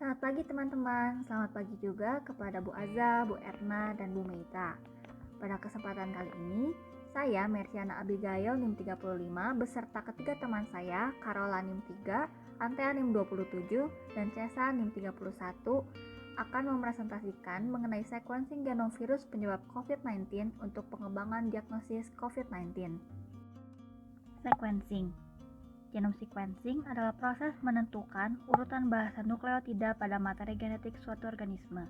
Selamat pagi teman-teman, selamat pagi juga kepada Bu Aza, Bu Erna, dan Bu Meita. Pada kesempatan kali ini, saya Merciana Abigail NIM 35 beserta ketiga teman saya, Carola NIM 3, Antea NIM 27, dan Cesa NIM 31 akan mempresentasikan mengenai sequencing genom virus penyebab COVID-19 untuk pengembangan diagnosis COVID-19. Sequencing. Genome sequencing adalah proses menentukan urutan bahasa nukleotida pada materi genetik suatu organisme.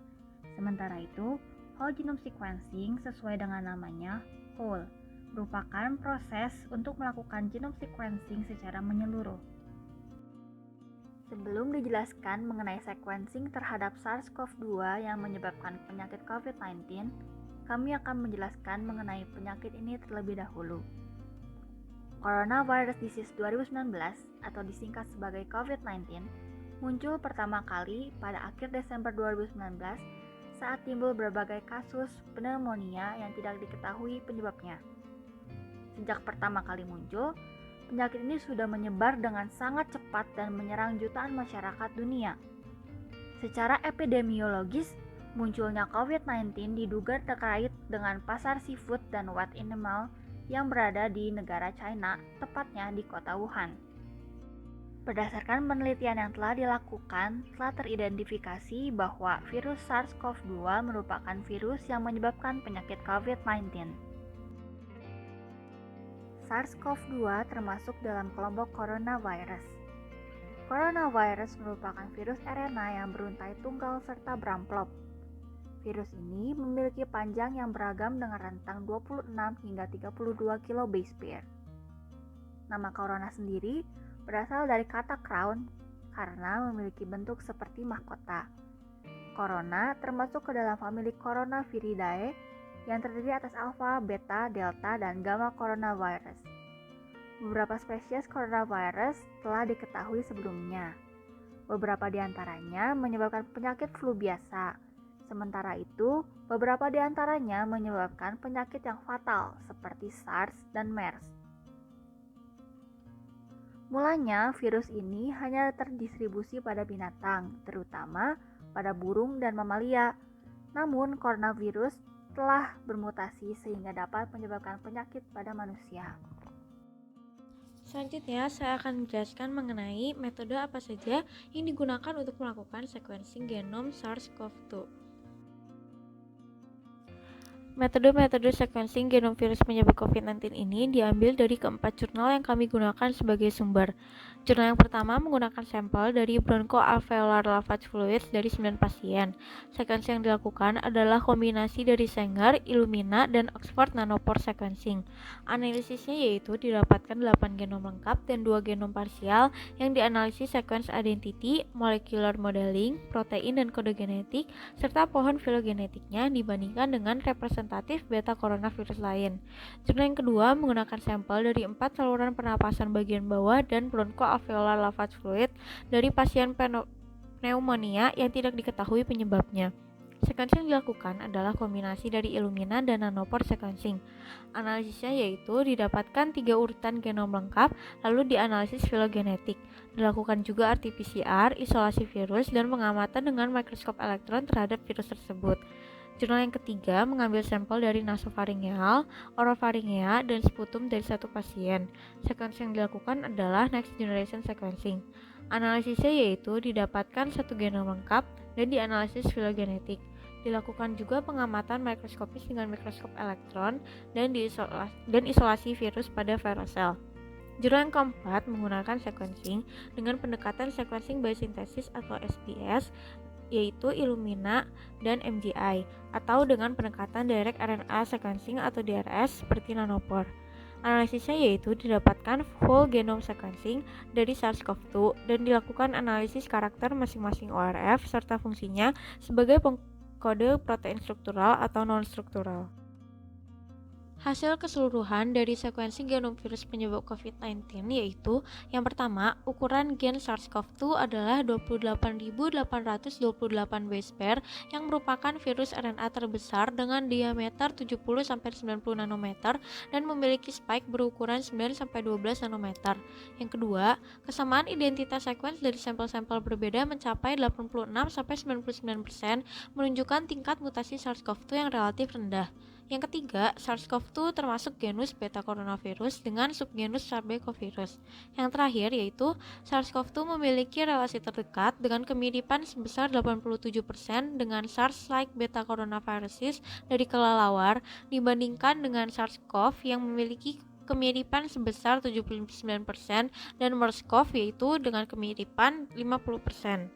Sementara itu, whole genome sequencing sesuai dengan namanya, whole, merupakan proses untuk melakukan genome sequencing secara menyeluruh. Sebelum dijelaskan mengenai sequencing terhadap SARS-CoV-2 yang menyebabkan penyakit COVID-19, kami akan menjelaskan mengenai penyakit ini terlebih dahulu. Coronavirus Disease 2019 atau disingkat sebagai COVID-19 muncul pertama kali pada akhir Desember 2019 saat timbul berbagai kasus pneumonia yang tidak diketahui penyebabnya. Sejak pertama kali muncul, penyakit ini sudah menyebar dengan sangat cepat dan menyerang jutaan masyarakat dunia. Secara epidemiologis, munculnya COVID-19 diduga terkait dengan pasar seafood dan wet animal yang berada di negara China, tepatnya di kota Wuhan. Berdasarkan penelitian yang telah dilakukan, telah teridentifikasi bahwa virus SARS-CoV-2 merupakan virus yang menyebabkan penyakit COVID-19. SARS-CoV-2 termasuk dalam kelompok coronavirus. Coronavirus merupakan virus RNA yang beruntai tunggal serta beramplop. Virus ini memiliki panjang yang beragam dengan rentang 26 hingga 32 kilobase pair. Nama corona sendiri berasal dari kata crown karena memiliki bentuk seperti mahkota. Corona termasuk ke dalam famili Coronaviridae yang terdiri atas alpha, beta, delta, dan gamma coronavirus. Beberapa spesies coronavirus telah diketahui sebelumnya. Beberapa di antaranya menyebabkan penyakit flu biasa. Sementara itu, beberapa di antaranya menyebabkan penyakit yang fatal seperti SARS dan MERS. Mulanya, virus ini hanya terdistribusi pada binatang, terutama pada burung dan mamalia. Namun, coronavirus telah bermutasi sehingga dapat menyebabkan penyakit pada manusia. Selanjutnya, saya akan menjelaskan mengenai metode apa saja yang digunakan untuk melakukan sequencing genom SARS-CoV-2. Metode-metode sequencing genom virus penyebab COVID-19 ini diambil dari keempat jurnal yang kami gunakan sebagai sumber. Jurnal yang pertama menggunakan sampel dari bronchoalveolar lavage fluids dari 9 pasien. Sequencing yang dilakukan adalah kombinasi dari Sanger, Illumina, dan Oxford Nanopore Sequencing. Analisisnya yaitu didapatkan 8 genom lengkap dan 2 genom parsial yang dianalisis sequence identity, molecular modeling, protein dan kode genetik, serta pohon filogenetiknya dibandingkan dengan representasi beta coronavirus lain. Jurnal yang kedua menggunakan sampel dari 4 saluran pernapasan bagian bawah dan bronchoalveolar lavage fluid dari pasien pneumonia yang tidak diketahui penyebabnya. Sequencing yang dilakukan adalah kombinasi dari Illumina dan Nanopore sequencing. Analisisnya yaitu didapatkan 3 urutan genom lengkap lalu dianalisis filogenetik. Dilakukan juga RT-PCR, isolasi virus, dan pengamatan dengan mikroskop elektron terhadap virus tersebut. Jurnal yang ketiga mengambil sampel dari nasofaringeal, orofaringea, dan sputum dari satu pasien. Sequencing yang dilakukan adalah next generation sequencing. Analisisnya yaitu didapatkan 1 genom lengkap dan dianalisis filogenetik. Dilakukan juga pengamatan mikroskopis dengan mikroskop elektron dan isolasi virus pada virusel. Jurnal yang keempat menggunakan sequencing dengan pendekatan sequencing biosintesis atau SBS, yaitu Illumina dan MGI, atau dengan pendekatan direct RNA sequencing atau DRS seperti Nanopore. Analisisnya yaitu didapatkan whole genome sequencing dari SARS-CoV-2 dan dilakukan analisis karakter masing-masing ORF serta fungsinya sebagai pengkode protein struktural atau non-struktural. Hasil keseluruhan dari sekuensi genom virus penyebab COVID-19 yaitu yang pertama, ukuran gen SARS-CoV-2 adalah 28.828 base pair yang merupakan virus RNA terbesar dengan diameter 70-90 nanometer dan memiliki spike berukuran 9-12 nanometer. Yang kedua, kesamaan identitas sekuens dari sampel-sampel berbeda mencapai 86-99%, menunjukkan tingkat mutasi SARS-CoV-2 yang relatif rendah. Yang ketiga, SARS-CoV-2 termasuk genus beta coronavirus dengan subgenus Sarbecovirus. Yang terakhir yaitu SARS-CoV-2 memiliki relasi terdekat dengan kemiripan sebesar 87% dengan SARS-like beta coronaviruses dari kelelawar dibandingkan dengan SARS-CoV yang memiliki kemiripan sebesar 79% dan MERS-CoV yaitu dengan kemiripan 50%.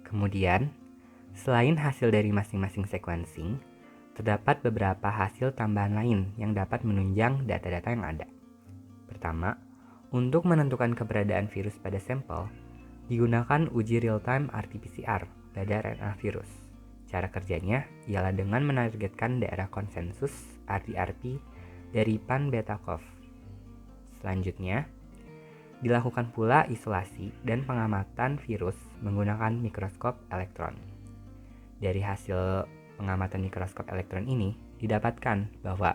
Kemudian, selain hasil dari masing-masing sequencing, terdapat beberapa hasil tambahan lain yang dapat menunjang data-data yang ada. Pertama, untuk menentukan keberadaan virus pada sampel, digunakan uji real-time RT-PCR pada RNA virus. Cara kerjanya ialah dengan menargetkan daerah konsensus RT-RP dari pan beta-CoV. Selanjutnya, dilakukan pula isolasi dan pengamatan virus menggunakan mikroskop elektron. Dari hasil pengamatan mikroskop elektron ini, didapatkan bahwa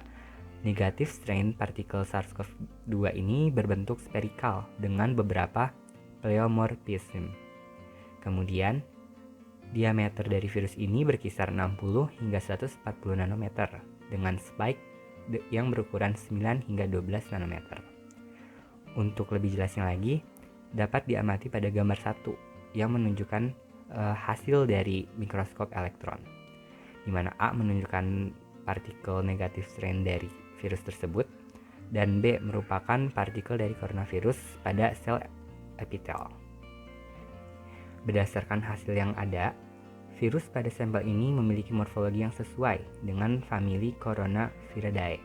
negatif strain partikel SARS-CoV-2 ini berbentuk spherical dengan beberapa pleomorphism. Kemudian, diameter dari virus ini berkisar 60 hingga 140 nanometer dengan spike yang berukuran 9 hingga 12 nanometer. Untuk lebih jelasnya lagi, dapat diamati pada gambar 1 yang menunjukkan hasil dari mikroskop elektron, di mana A menunjukkan partikel negatif strain dari virus tersebut dan B merupakan partikel dari coronavirus pada sel epitel. Berdasarkan hasil yang ada, virus pada sampel ini memiliki morfologi yang sesuai dengan famili Coronaviridae.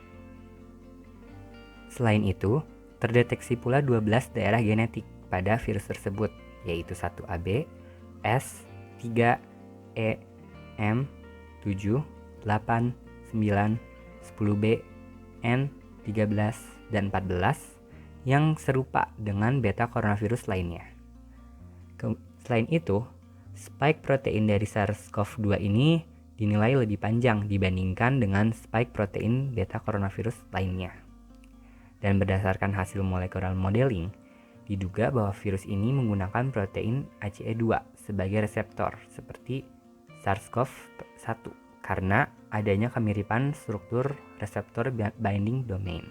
Selain itu, terdeteksi pula 12 daerah genetik pada virus tersebut, yaitu 1AB, S, 3, E, M, 7, 8, 9, 10B, N, 13, dan 14 yang serupa dengan beta coronavirus lainnya. Selain itu, spike protein dari SARS-CoV-2 ini dinilai lebih panjang dibandingkan dengan spike protein beta coronavirus lainnya. Dan berdasarkan hasil molecular modeling, diduga bahwa virus ini menggunakan protein ACE2 sebagai reseptor seperti SARS-CoV-1 karena adanya kemiripan struktur reseptor binding domain.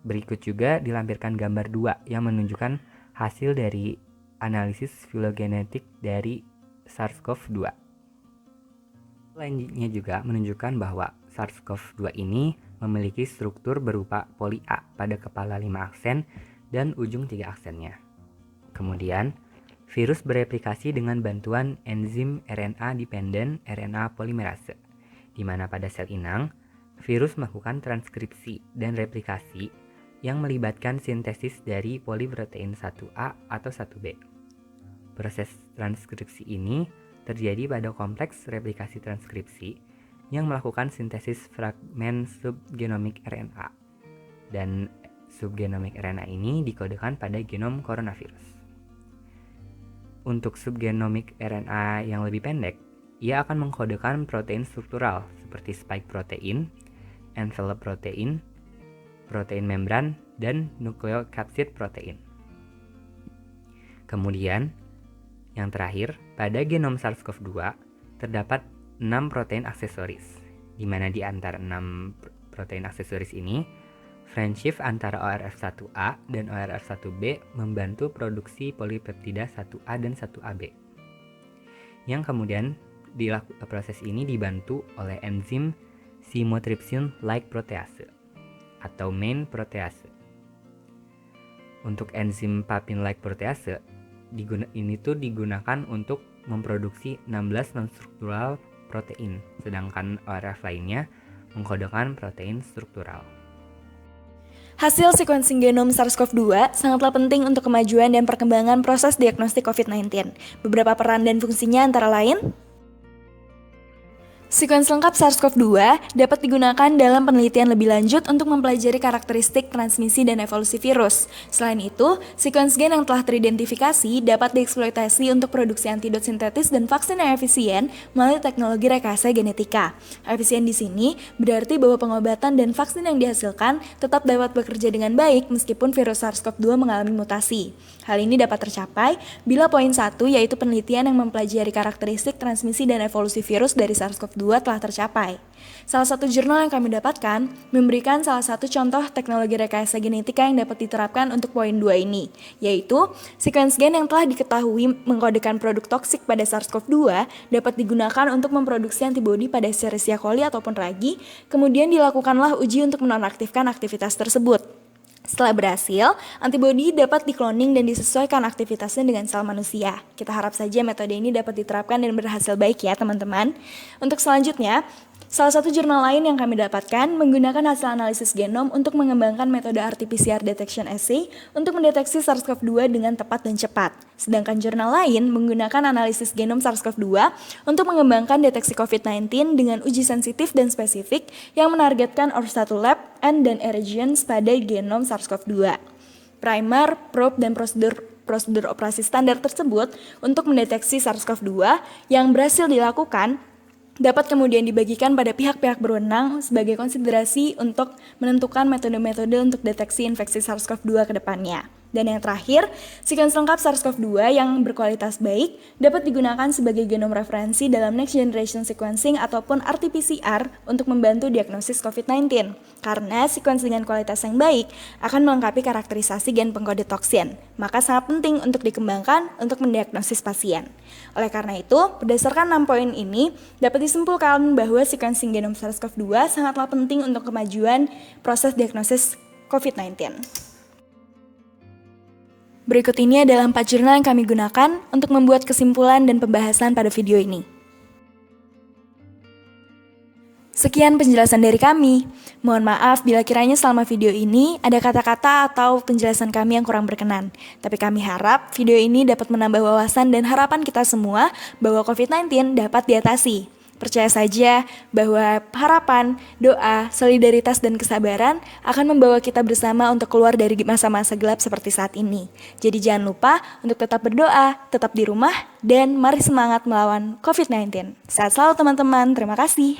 Berikut juga dilampirkan gambar 2 yang menunjukkan hasil dari analisis filogenetik dari SARS-CoV-2. Selanjutnya juga menunjukkan bahwa SARS-CoV-2 ini memiliki struktur berupa poli A pada kepala 5 aksen dan ujung 3 aksennya. Kemudian, virus bereplikasi dengan bantuan enzim RNA-dependent RNA polymerase, di mana pada sel inang, virus melakukan transkripsi dan replikasi yang melibatkan sintesis dari poliprotein 1A atau 1B. Proses transkripsi ini terjadi pada kompleks replikasi transkripsi yang melakukan sintesis fragmen subgenomik RNA, dan subgenomik RNA ini dikodekan pada genom coronavirus. Untuk subgenomik RNA yang lebih pendek, ia akan mengkodekan protein struktural seperti spike protein, envelope protein, protein membran, dan nucleocapsid protein. Kemudian, yang terakhir, pada genom SARS-CoV-2 terdapat 6 protein aksesoris, di mana di antara 6 protein aksesoris ini, friendship antara ORF1A dan ORF1B membantu produksi polipeptida 1A dan 1AB. Yang kemudian proses ini dibantu oleh enzim chymotrypsin-like protease atau main protease. Untuk enzim papin-like protease ini digunakan untuk memproduksi 16 non-struktural protein, sedangkan ORF lainnya mengkodekan protein struktural. Hasil sequencing genom SARS-CoV-2 sangatlah penting untuk kemajuan dan perkembangan proses diagnostik COVID-19. Beberapa peran dan fungsinya antara lain: Sekuens lengkap SARS-CoV-2 dapat digunakan dalam penelitian lebih lanjut untuk mempelajari karakteristik transmisi dan evolusi virus. Selain itu, sekuens gen yang telah teridentifikasi dapat dieksploitasi untuk produksi antidot sintetis dan vaksin yang efisien melalui teknologi rekayasa genetika. Efisien di sini berarti bahwa pengobatan dan vaksin yang dihasilkan tetap dapat bekerja dengan baik meskipun virus SARS-CoV-2 mengalami mutasi. Hal ini dapat tercapai bila poin 1 yaitu penelitian yang mempelajari karakteristik transmisi dan evolusi virus dari SARS-CoV-2 telah tercapai. Salah satu jurnal yang kami dapatkan memberikan salah satu contoh teknologi rekayasa genetika yang dapat diterapkan untuk poin 2 ini, yaitu sekuens gen yang telah diketahui mengkodekan produk toksik pada SARS-CoV-2 dapat digunakan untuk memproduksi antibodi pada Escherichia coli ataupun ragi, kemudian dilakukanlah uji untuk menonaktifkan aktivitas tersebut. Setelah berhasil, antibodi dapat dikloning dan disesuaikan aktivitasnya dengan sel manusia. Kita harap saja metode ini dapat diterapkan dan berhasil baik ya teman-teman. Untuk selanjutnya, salah satu jurnal lain yang kami dapatkan menggunakan hasil analisis genom untuk mengembangkan metode RT-PCR detection assay untuk mendeteksi SARS-CoV-2 dengan tepat dan cepat. Sedangkan jurnal lain menggunakan analisis genom SARS-CoV-2 untuk mengembangkan deteksi COVID-19 dengan uji sensitif dan spesifik yang menargetkan Orstatulab dan regions pada genom SARS-CoV-2. Primer, probe, dan prosedur operasi standar tersebut untuk mendeteksi SARS-CoV-2 yang berhasil dilakukan dapat kemudian dibagikan pada pihak-pihak berwenang sebagai konsiderasi untuk menentukan metode-metode untuk deteksi infeksi SARS-CoV-2 ke depannya. Dan yang terakhir, sekuens lengkap SARS-CoV-2 yang berkualitas baik dapat digunakan sebagai genom referensi dalam next generation sequencing ataupun RT-PCR untuk membantu diagnosis COVID-19. Karena sekuens dengan kualitas yang baik akan melengkapi karakterisasi gen pengkode toksin, maka sangat penting untuk dikembangkan untuk mendiagnosis pasien. Oleh karena itu, berdasarkan 6 poin ini, dapat disimpulkan bahwa sequencing genom SARS-CoV-2 sangatlah penting untuk kemajuan proses diagnosis COVID-19. Berikut ini adalah 4 jurnal yang kami gunakan untuk membuat kesimpulan dan pembahasan pada video ini. Sekian penjelasan dari kami. Mohon maaf bila kiranya selama video ini ada kata-kata atau penjelasan kami yang kurang berkenan. Tapi kami harap video ini dapat menambah wawasan dan harapan kita semua bahwa COVID-19 dapat diatasi. Percaya saja bahwa harapan, doa, solidaritas, dan kesabaran akan membawa kita bersama untuk keluar dari masa-masa gelap seperti saat ini. Jadi jangan lupa untuk tetap berdoa, tetap di rumah, dan mari semangat melawan COVID-19. Sehat selalu teman-teman, terima kasih.